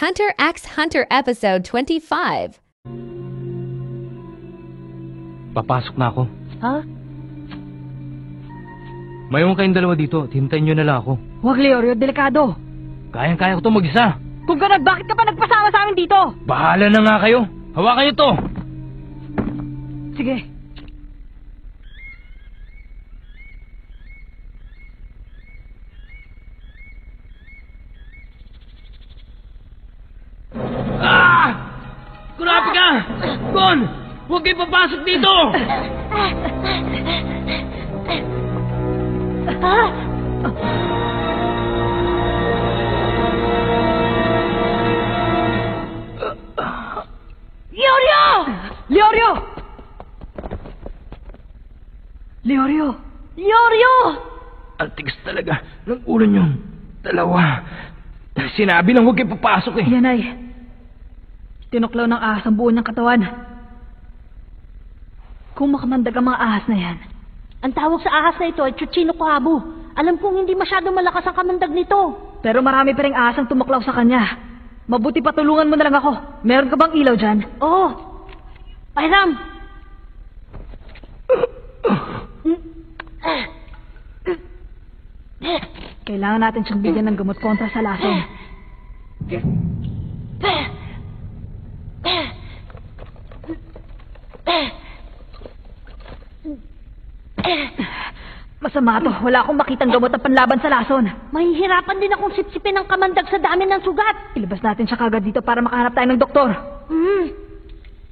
Hunter x Hunter Episode 25. Papasok na ako. Ha? Mayroon kayong dalawa dito. Hintayin nyo na lang ako. Huwag, Leorio. Delikado. Kayang-kaya ko to mag-isa. Kung ganun, bakit ka pa nagpasama sa amin dito? Bahala na nga kayo. Hawakan nyo to. Sige. Kurapi ka! Gon! Huwag kayo papasok dito! Leorio! Leorio! Leorio! Leorio! Ang tigas talaga ng ulo nyo. Dalawa. Sinabi lang huwag kayo papasok eh. Yan ay tinuklaw ng ahas ang buo niyang katawan. Kung makamandag ang mga ahas na yan. Ang tawag sa ahas na ito ay Chuchino Kuhabu. Alam kong hindi masyadong malakas ang kamandag nito. Pero marami pa ring ahas ang tumaklaw sa kanya. Mabuti patulungan mo na lang ako. Meron ka bang ilaw dyan? Oo. Pairam! Kailangan natin siyang bigyan ng gamot kontra sa lason. Masama to. Wala akong makitang gamot na panlaban sa lason. Mahihirapan din akong sipsipin ang kamandag sa dami ng sugat. Ilabas natin siya kagad dito para makahanap tayo ng doktor.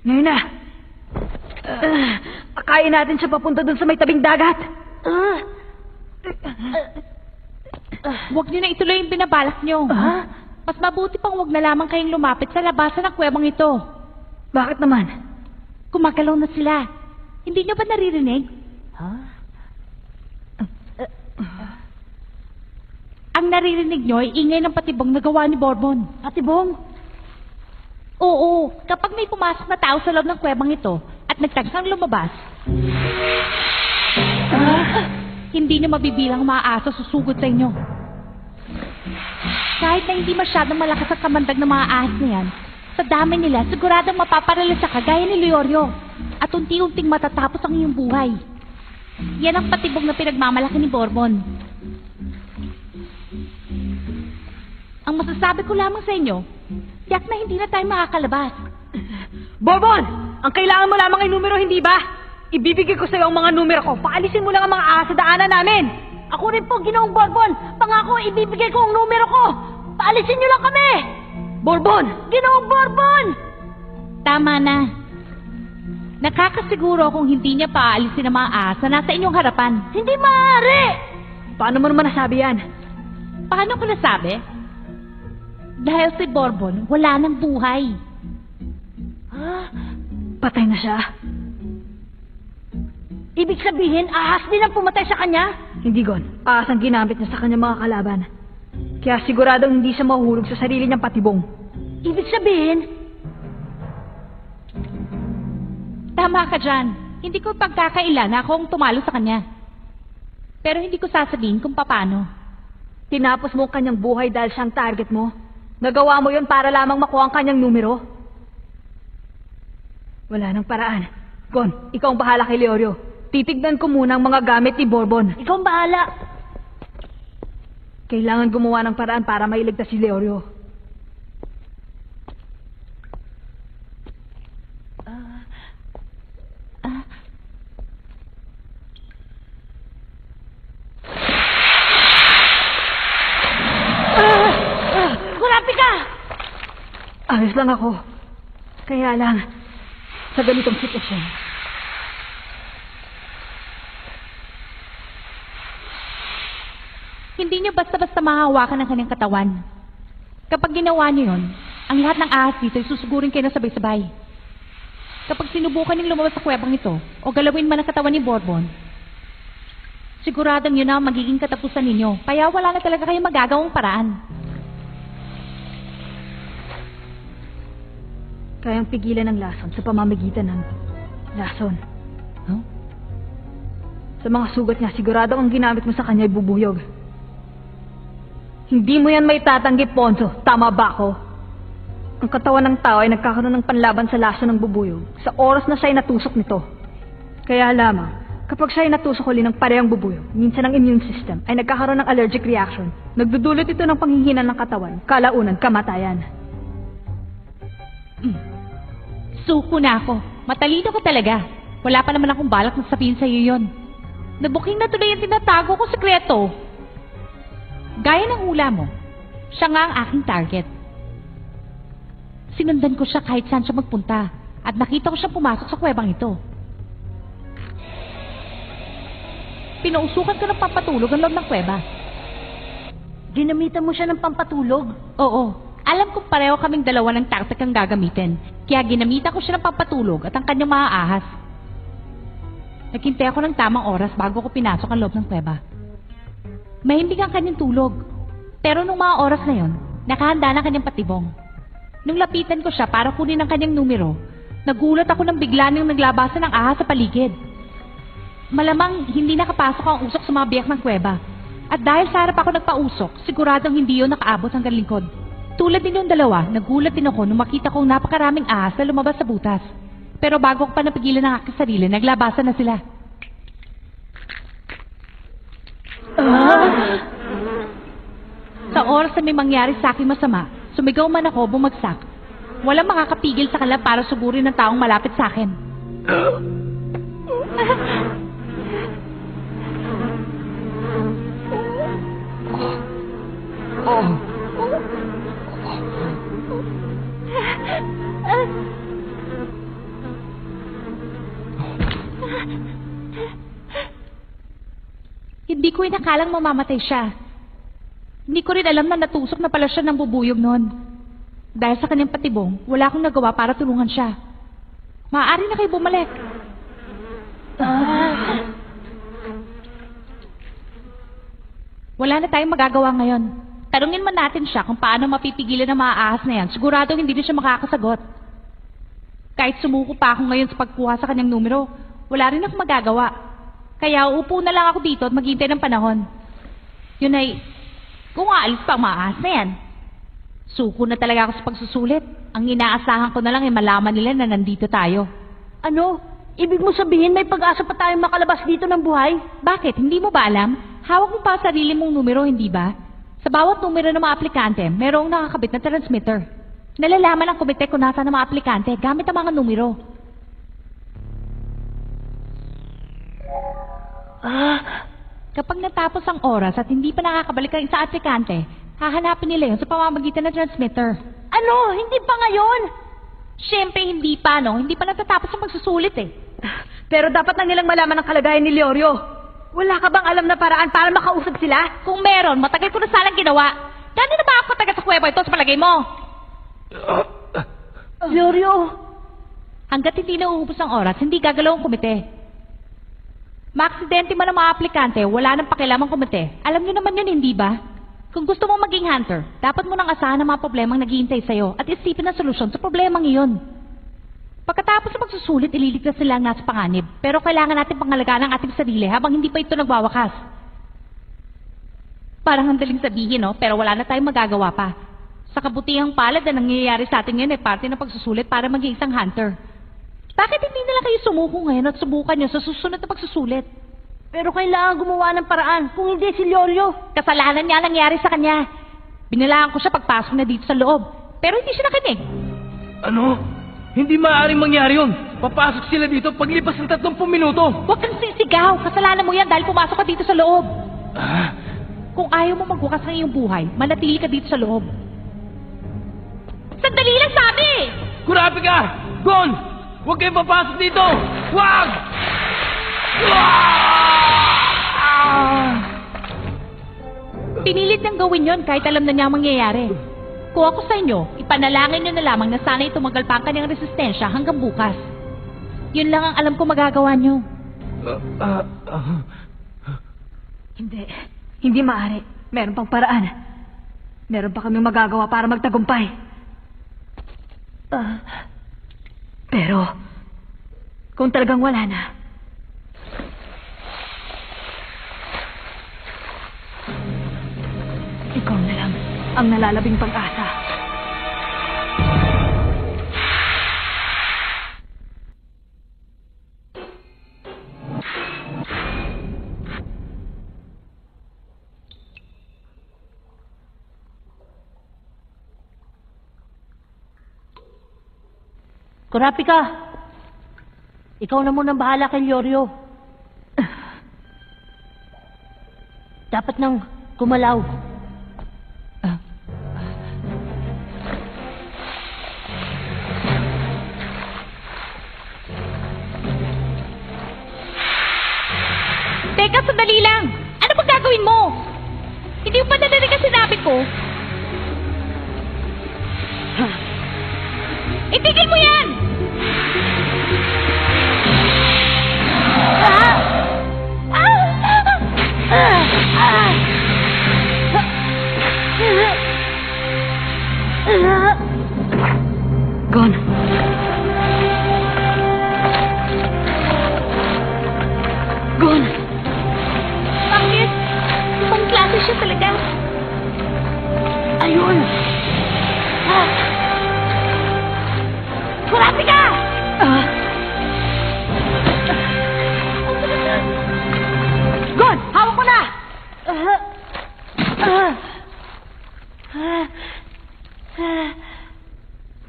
Ngayon na. Akayin natin siya papunta dun sa may tabing dagat. Huwag niyo na ituloy yung binabalak niyo. Mas mabuti pang huwag na lamang kayong lumapit sa labasan ng kuwebang ito. Bakit naman? Gumagalaw na sila. Hindi niyo ba naririnig? Ang naririnig niyo ay ingay ng patibong na gawa ni Bourbon. Patibong? Oo, kapag may pumasok na tao sa loob ng kuwebang ito at nagtagsang lumabas, hindi niyo mabibilang mga aso susugod sa inyo. Kahit na hindi masyadong malakas ang kamandag ng mga ahas na yan, sa dami nila, siguradong mapaparalisa ka gaya ni Leorio at unti-unting matatapos ang iyong buhay. Yan ang patibong na pinagmamalaki ni Bourbon. Ang masasabi ko lamang sa inyo, tiyak na hindi na tayo makakalabas. Bourbon! Ang kailangan mo lamang ay numero, hindi ba? Ibibigay ko sa iyo ang mga numero ko. Paalisin mo lang ang mga ahas sa daanan namin. Ako rin po, Ginoong Bourbon. Pangako, ibibigay ko ang numero ko. Paalisin niyo lang kami. Bourbon! Ginoong Bourbon! Tama na. Nakakasiguro kung hindi niya paalisin ang mga ahas na nasa inyong harapan. Hindi maaari! Paano mo naman nasabi yan? Paano ko nasabi? Dahil si Bourbon wala ng buhay. Patay na siya. Ibig sabihin, ahas din ang pumatay sa kanya? Hindi, Gon. Ahas ang ginamit niya sa kanyang mga kalaban. Kaya siguradong hindi siya mahulog sa sarili niyang patibong. Ibig sabihin, Tama ka dyan. Hindi ko pagkakailan na akong tumalo sa kanya. Pero hindi ko sasabihin kung paano. Tinapos mo ang kanyang buhay dahil siyang target mo. Nagawa mo yon para lamang makuha ang kanyang numero. Wala nang paraan. Gon, ikaw ang bahala kay Leorio. Titignan ko muna ang mga gamit ni Bourbon. ikaw ang bahala. Kailangan gumawa ng paraan para mailigtas si Leorio. Gurapi ka! Ayos lang ako. Kaya lang, sa ganitong sitwasyon. Hindi niyo basta-basta mahahawakan ang kanyang katawan. Kapag ginawa niyo yun, ang lahat ng ahas dito ay susugurin kayo na sabay-sabay. Kapag sinubukan niyong lumabas sa kuwebang ito, o galawin man ang katawan ni Bourbon, siguradong yun na ang magiging katapusan ninyo, kaya wala na talaga kayong magagawang paraan. Kayang pigilan ng lason sa pamamagitan ng lason. Huh? Sa mga sugat niya, siguradong ang ginamit mo sa kanya ay bubuyog. Hindi mo yan may tatanggi, Ponzo. Tama ba ako? Ang katawan ng tao ay nagkakaroon ng panlaban sa laso ng bubuyog sa oras na siya'y natusok nito. Kaya lamang, kapag siya'y natusok uli ng parehong bubuyog, minsan ang immune system ay nagkakaroon ng allergic reaction. Nagdudulot ito ng panghihina ng katawan, kalaunan, kamatayan. Suko na ako. Matalino ka talaga. Wala pa naman akong balak na sabihin sa'yo yun. Nabuking na tuloy ang tinatago ko sekreto. Gaya ng hula mo, siya nga ang aking target. Sinundan ko siya kahit saan siya magpunta at nakita ko siya pumasok sa kuwebang ito. Pinausukan ko ng pampatulog ang loob ng kuweba. Ginamitan mo siya ng pampatulog? Oo. Alam kong pareho kaming dalawa ng taktik ang gagamitin. Kaya ginamitan ko siya ng pampatulog at ang kanyang mga ahas. Naghintay ako ng tamang oras bago ko pinasok ang loob ng kuweba. Mahimbing ang kanyang tulog. Pero nung mga oras na yon, nakahanda na kanyang patibong. Nung lapitan ko siya para kunin ang kanyang numero, nagulat ako nang bigla niyang naglabasan ng ahas sa paligid. Malamang hindi nakapasok ang usok sa mga biyak ng kuweba. At dahil sa harap ako nagpausok, siguradong hindi yun nakaabot hanggang lingkod. Tulad din yung dalawa, nagulat din ako nung makita kong napakaraming ahas na lumabas sa butas. Pero bago ko pa napigilan ang aking sarili, naglabasan na sila. Sa oras na may mangyari sa aking masama, sumigaw man ako, bumagsak. Walang makakapigil sa kanila para sugurin ng taong malapit sa akin. Hindi ko inakalang mamamatay siya. Hindi ko rin alam na natusok na pala siya ng bubuyog noon. Dahil sa kanyang patibong, wala akong nagawa para tulungan siya. Maaari na kayo bumalik. Wala na tayong magagawa ngayon. Tanungin man natin siya kung paano mapipigilan ang mga ahas na yan. Siguradong hindi din siya makakasagot. Kahit sumuko pa ako ngayon sa pagkuha sa kanyang numero, wala rin akong magagawa. Kaya uupo na lang ako dito at maghintay ng panahon. Yun ay, kung aalis pa ang mga ahas na yan. Suko na talaga ako sa pagsusulit. Ang inaasahan ko na lang ay malaman nila na nandito tayo. Ano? Ibig mo sabihin may pag-asa pa tayong makalabas dito ng buhay? Bakit? Hindi mo ba alam? Hawak mo pa ang sarili mong numero, hindi ba? Sa bawat numero ng mga aplikante, merong nakakabit na transmitter. Nalalaman ng komite kung nasa ng mga aplikante gamit ang mga numero. Kapag natapos ang oras at hindi pa nakakabalik ang isang aplikante, hahanapin nila yun sa pamamagitan ng transmitter. Ano? Hindi pa ngayon? Siyempre hindi pa, no? Hindi pa natatapos ang magsusulit eh. Pero dapat na nilang malaman ang kalagayan ni Leorio. Wala ka bang alam na paraan para makausap sila? Kung meron, matagal ko na sanang ginawa. Gano'n na ba ako taga sa kuweba ito sa palagay mo? Leorio! Hanggat hindi nauubos ang oras, hindi gagalaw ang komite. Maaksidente man ang mga aplikante, wala nang pakialam ang komite. Alam niyo naman yun, hindi ba? Kung gusto mong maging hunter, dapat mo nang asahan ang mga problemang naghihintay sa'yo at isipin ang solusyon sa problemang iyon. Pagkatapos ng magsusulit, ililigtas sila ang nasa panganib. Pero kailangan natin pangalagaan ang ating sarili habang hindi pa ito nagwawakas. Parang handaling sabihin, no? Pero wala na tayong magagawa pa. Sa kabutihang palad na nangyayari sa atin ngayon ay parte ng pagsusulit para maging isang hunter. Bakit hindi nila kayo sumuko ngayon at subukan nyo sa susunod na pagsusulit? Pero kailangan gumawa ng paraan. Kung hindi si Leorio, kasalanan niya ang nangyari sa kanya. Binalaan ko siya pagpasok na dito sa loob. Pero hindi siya nakinig. Ano? Hindi maaaring mangyari yun. Papasok sila dito paglipas ng 30 minuto. Huwag kang sisigaw. Kasalanan mo yan dahil pumasok ka dito sa loob. Kung ayaw mo magwakas ng iyong buhay, manatili ka dito sa loob. Sandali lang sabi! Kurapi ka! Gon! Huwag kayong papasok dito! Huwag! Pinilit niyang gawin yon kahit alam na niya ang mangyayari. Kung ako sa inyo, ipanalangin niyo na lamang na sana'y tumagal pa ang kanyang resistensya hanggang bukas. Yun lang ang alam ko magagawa niyo. Hindi. Hindi maaari. Meron pang paraan. Meron pa kaming magagawa para magtagumpay. Pero, kung talagang wala na, ikaw na lang ang nalalabing pag-asa. Kurapika, ikaw na munang bahala kay Leorio. Dapat nang gumalaw. Teka, sandali lang! Ano bang gagawin mo? Hindi mo pa narinig ang sinabi ko. Itigil mo yan! Gon. Gon. Bakit? Ibang klase siya talaga. Ayun! Kurapika! Gon! Hawak mo na!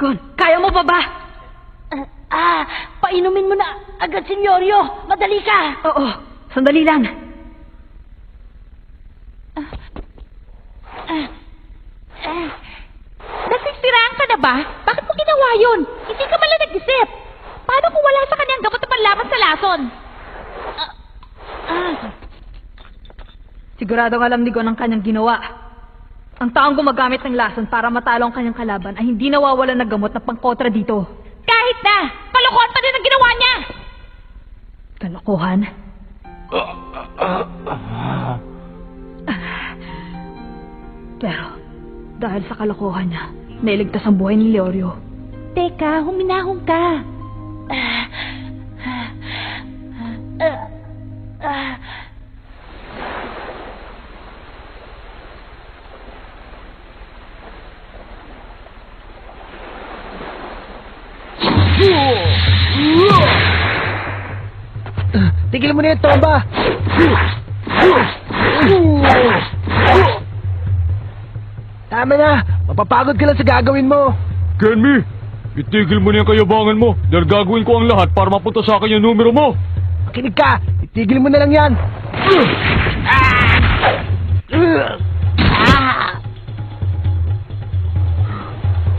Gon, kaya mo pa ba? Painumin mo na agad, Senyorio! Madali ka! Oo, sandali lang. Nasisiraan ka na ba? Bakit mo ginawa yun? Hindi ka malang nag-isip. Paano kung wala sa kanyang gamot na panlaban sa lason? Siguradong alam ni Gon ang kanyang ginawa. Ang taong gumagamit ng lason para matalo ang kanyang kalaban ay hindi nawawalan ng gamot na pangkontra dito. Kahit na! Kalokohan pa din ang ginawa niya! Kalokohan? Pero, dahil sa kalokohan niya, nailigtas ang buhay ni Leorio. Teka, huminahon ka. Tigil mo na yung tomba! Tama na! Mapapagod ka lang sa gagawin mo! Kenmi, itigil mo na yung kayabangan mo dahil gagawin ko ang lahat para mapunta sa akin yung numero mo. Makinig ka! Itigil mo na lang yan!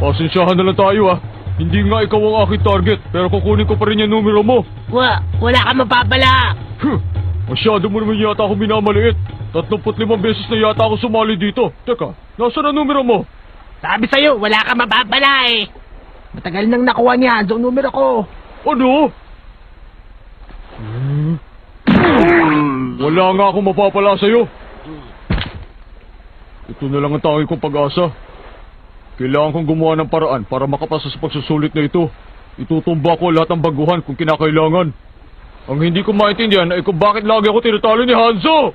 Pasensyahan na lang tayo Hindi nga ikaw ang aking target pero kukunin ko pa rin yung numero mo. Wala ka mapapala! Masyado mo naman yata ako minamaliit. 35 beses na yata ako sumali dito. Teka, nasaan ang numero mo? Sabi sa'yo, wala ka mapapala eh! Matagal nang nakuha niya ang numero ko! Ano? Wala nga akong mapapala sa'yo. Ito na lang ang tanging kong pag-asa. Kailangan kong gumawa ng paraan para makapasa sa pagsusulit na ito. Itutumba ko lahat ng baguhan kung kinakailangan. Ang hindi ko maintindihan ay kung bakit lagi ako tinatalo ni Hanzo!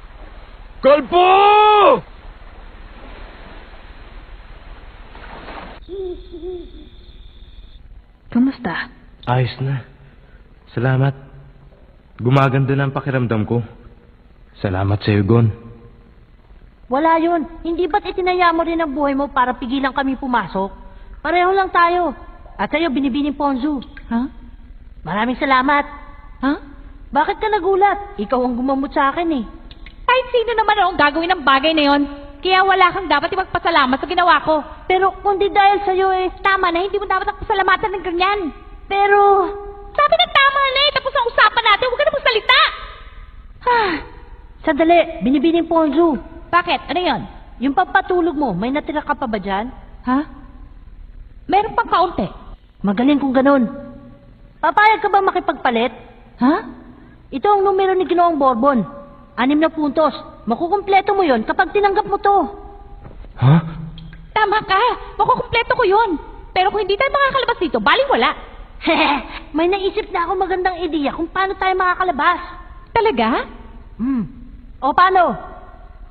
Kalpo! Kamusta? Ayos na. Salamat. Gumaganda na ang pakiramdam ko. Salamat sa'yo, Gon. Wala yun. Hindi ba't itinaya mo rin ang buhay mo para pigilan kami pumasok? Pareho lang tayo. At sa'yo, binibining Ponzu. Ha? Maraming salamat. Ha? Bakit ka nagulat? Ikaw ang gumamot sa akin eh. Kahit sino naman ang gagawin ng bagay na yon, kaya wala kang dapat magpasalamat sa ginawa ko. Pero kundi dahil sa'yo eh. Tama na, hindi mo dapat nagpasalamatan ng ganyan. Pero... Sabi na tama na tapos ang usapan natin, huwag ka na magsalita. Sandali, binibining Ponzu. Bakit? Ano yon? Yung pampatulog mo, may natira ka pa ba dyan? Ha? Meron pang kaunti. Magaling kung ganun. Papayag ka ba makipagpalit? Ha? Ito ang numero ni Ginoong Bourbon. 6 na puntos. Makukumpleto mo yon kapag tinanggap mo to. Ha? Tama ka. Makukumpleto ko yun. Pero kung hindi tayo makakalabas dito, baling wala. May naisip na ako magandang ideya kung paano tayo makakalabas. Talaga? O paano?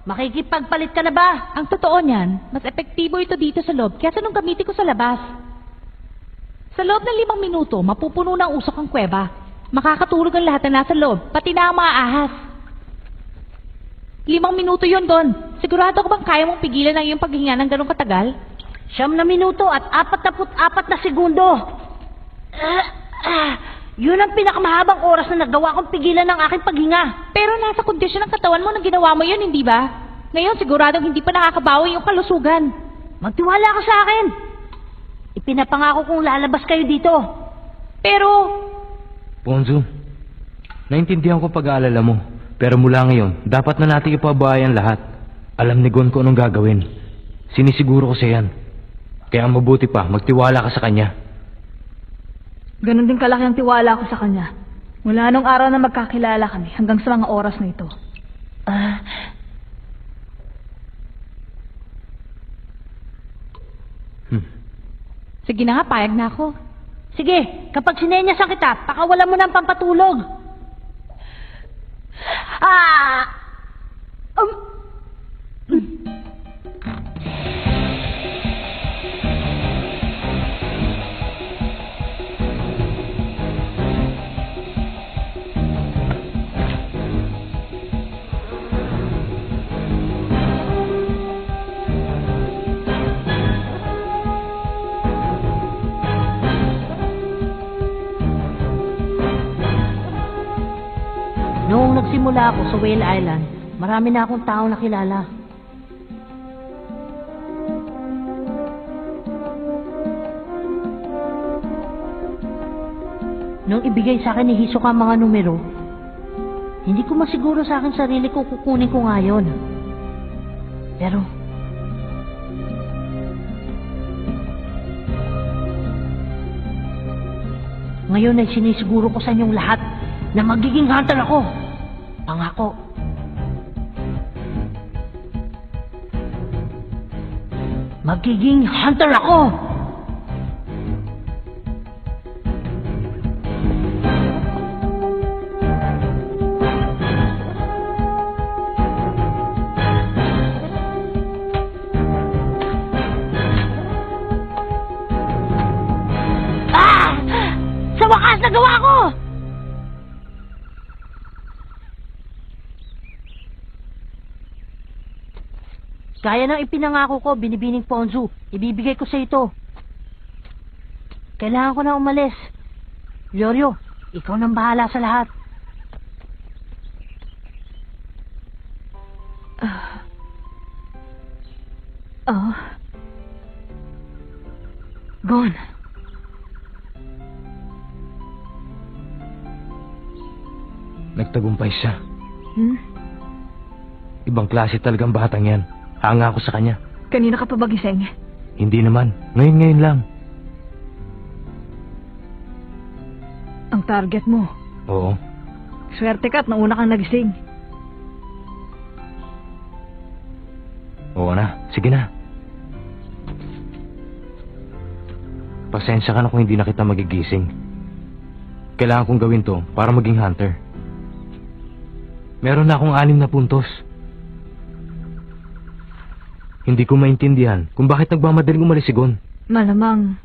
Makikipagpalit ka na ba? Ang totoo niyan, mas epektibo ito dito sa loob kaysa nung gamitin ko sa labas. Sa loob ng 5 minuto, mapupuno na ang usok ang kuweba. Makakatulog ang lahat na nasa loob, pati na ang mga ahas. 5 minuto yun, Don. Sigurado ko bang kaya mong pigilan ang iyong paghinga ng ganong katagal? 9 minuto at 44 na segundo. Yun ang pinakamahabang oras na nagawa kong pigilan ng aking paghinga. Pero nasa kondisyon ng katawan mo nang ginawa mo yun, hindi ba? Ngayon, siguradong hindi pa nakakabawi yung kalusugan. Magtiwala ka sa akin. Ipinapangako kong lalabas kayo dito. Pero, Ponzo, naintindihan ko pag-aalala mo. Pero mula ngayon, dapat na natin ipabayan lahat. Alam ni Gon ko anong gagawin. Sinisiguro ko siya yan. Kaya mabuti pa, magtiwala ka sa kanya. Ganon din kalaki ang tiwala ko sa kanya. Mula nung araw na magkakilala kami hanggang sa mga oras na ito. sige na nga, payag na ako. Sige, kapag sinenyasan kita, pakawalan mo ng pampatulog. Noong nagsimula ako sa Whale Island, marami na akong taong nakilala. Nung ibigay sa akin ni Hisoka ang mga numero, hindi ko masiguro sa akin sarili ko kukunin ko nga yun. Pero, ngayon ay sinisiguro ko sa inyong lahat na magiging hunter ako. Pangako. Magiging hunter ako! Sa wakas, nagawa ko! Gaya ng ipinangako ko, Binibining Ponzu, ibibigay ko sa ito. Kailangan ko na umalis. Yoryo, ikaw nang bahala sa lahat. Gon. Nagtagumpay siya. Ibang klase talagang batang yan. Hanga ako sa kanya. Kanina ka pa ba gising? Hindi naman. Ngayon lang. Ang target mo. Oo. Swerte ka at nauna kang nagising. Oo na. Sige na. Pasensya ka na kung hindi na kita magigising. Kailangan kong gawin to para maging hunter. Meron na akong 6 na puntos. Hindi ko maintindihan kung bakit nagmamadaling umalis si Gon. Malamang.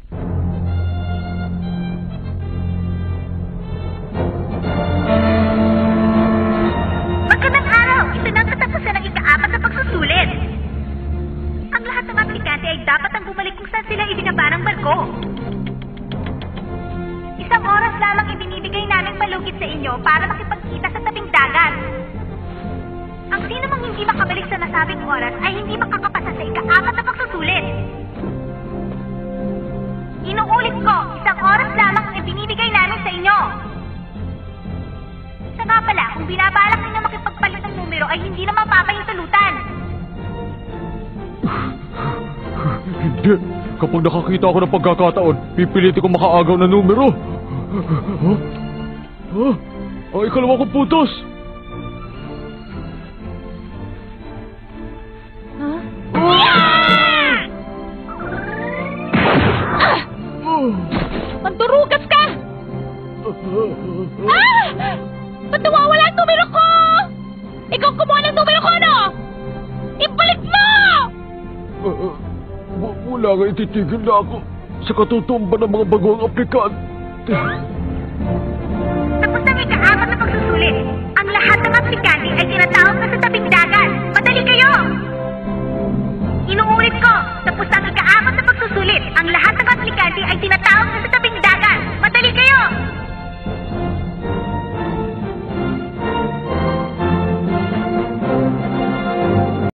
Magandang araw! Ito na ang katapusan ng ika-4 na pagsusulit. Ang lahat ng aplikante ay dapat ang bumalik kung saan sila ibinaba ng barko. 1 oras lamang ibinibigay naming palugit sa inyo para makipagkita sa tabing dagat. Ang sino mang hindi makabalik sa nasabing oras ay hindi makakapasa sa ika-4 na pagsusulit. Inuulit ko, 1 oras lamang ang ibinibigay namin sa inyo. Sa nga pala, kung binabalak ninyo makipagpalit ng numero ay hindi na mapapahintulutan. Hindi. Kapag nakakita ako ng pagkakataon, pipilitin ko makaagaw na numero. Ang ikalawa kong putos. Magdurugas ka! Ba't nawawala ang numero ko? Ikaw kumuha ng numero ko, no? Ibalik mo! Wala nga ititigil na ako sa katutumba ng mga bagong aplikante. Tapos ang ika-4 na pagsusulit.